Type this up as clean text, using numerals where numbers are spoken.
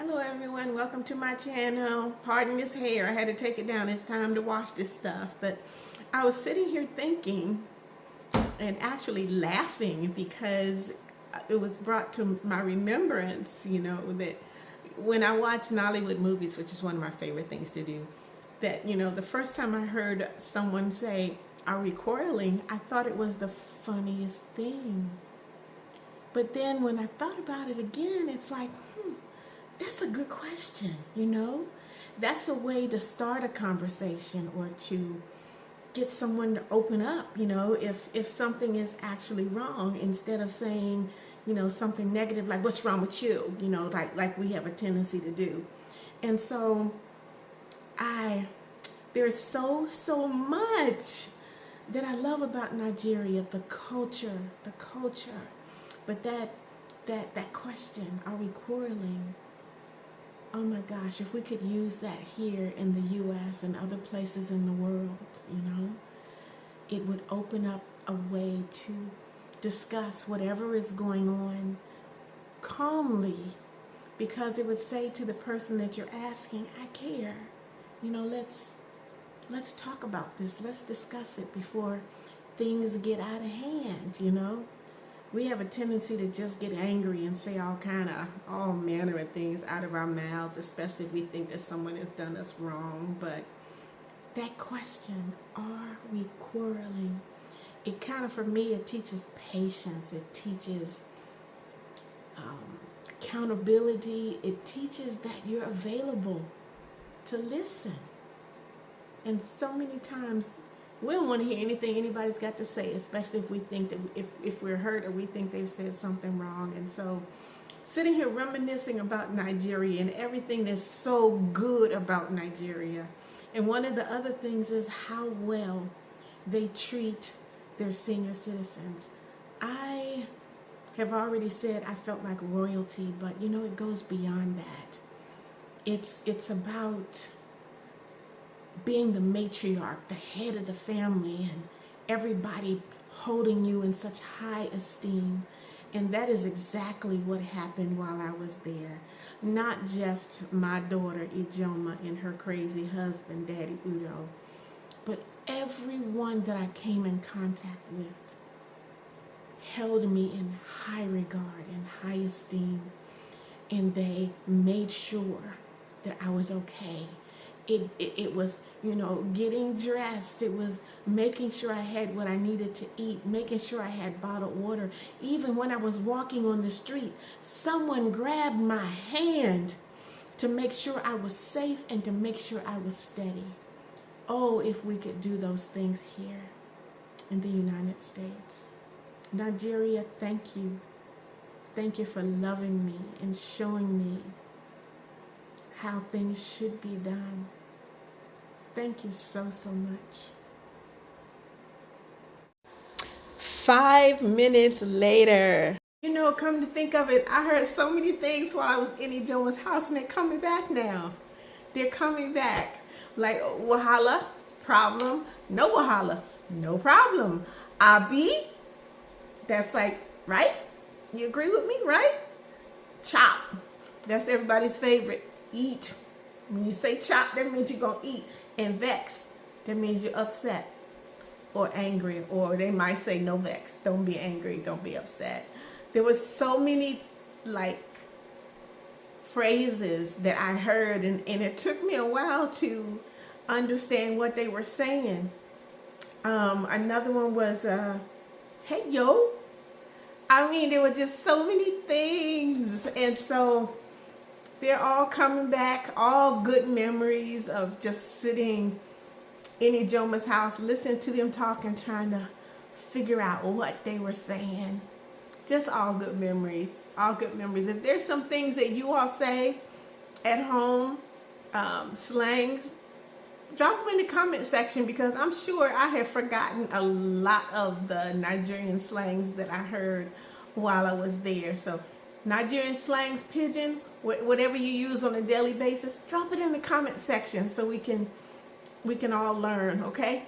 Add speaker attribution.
Speaker 1: Hello everyone, welcome to my channel. Pardon this hair, I had to take it down. It's time to wash this stuff. But I was sitting here thinking and actually laughing because it was brought to my remembrance, that when I watch Nollywood movies, which is one of my favorite things to do, that, the first time I heard someone say, "Are we quarreling?" I thought it was the funniest thing. But then when I thought about it again, it's like, that's a good question, That's a way to start a conversation or to get someone to open up, if something is actually wrong, instead of saying, something negative like, "What's wrong with you?" like we have a tendency to do. And so there's so much that I love about Nigeria, the culture. But that question, are we quarreling? Oh my gosh, if we could use that here in the U.S. and other places in the world, it would open up a way to discuss whatever is going on calmly, because it would say to the person that you're asking, "I care, let's talk about this, let's discuss it before things get out of hand." We have a tendency to just get angry and say all manner of things out of our mouths, especially if we think that someone has done us wrong. But that question, are we quarreling? It for me, it teaches patience. It teaches accountability. It teaches that you're available to listen. And so many times, we don't want to hear anything anybody's got to say, especially if we think that if we're hurt or we think they've said something wrong. And so sitting here reminiscing about Nigeria and everything that's so good about Nigeria. And one of the other things is how well they treat their senior citizens. I have already said I felt like royalty, but it goes beyond that. It's about being the matriarch, the head of the family, and everybody holding you in such high esteem. And that is exactly what happened while I was there. Not just my daughter Ijoma and her crazy husband, Daddy Udo, but everyone that I came in contact with held me in high regard and high esteem, and they made sure that I was okay. It was, getting dressed. It was making sure I had what I needed to eat, making sure I had bottled water. Even when I was walking on the street, someone grabbed my hand to make sure I was safe and to make sure I was steady. Oh, if we could do those things here in the United States. Nigeria, thank you. Thank you for loving me and showing me how things should be done. Thank you so much. 5 minutes later. Come to think of it, I heard so many things while I was in Ijoma's house, and they're coming back now. They're coming back. Like, wahala, problem, no wahala, no problem. Abi, that's like, right? You agree with me, right? Chop, that's everybody's favorite. Eat. When you say chop, that means you're going to eat. And vex, that means you're upset or angry. Or they might say no vex. Don't be angry. Don't be upset. There was so many phrases that I heard, and it took me a while to understand what they were saying. Another one was, hey, yo. I mean, there were just so many things. And so they're all coming back, all good memories of just sitting in Ijoma's house, listening to them talk and trying to figure out what they were saying. Just all good memories, all good memories. If there's some things that you all say at home, slangs, drop them in the comment section, because I'm sure I have forgotten a lot of the Nigerian slangs that I heard while I was there. So Nigerian slangs, Pigin, whatever you use on a daily basis, drop it in the comment section so we can all learn, okay?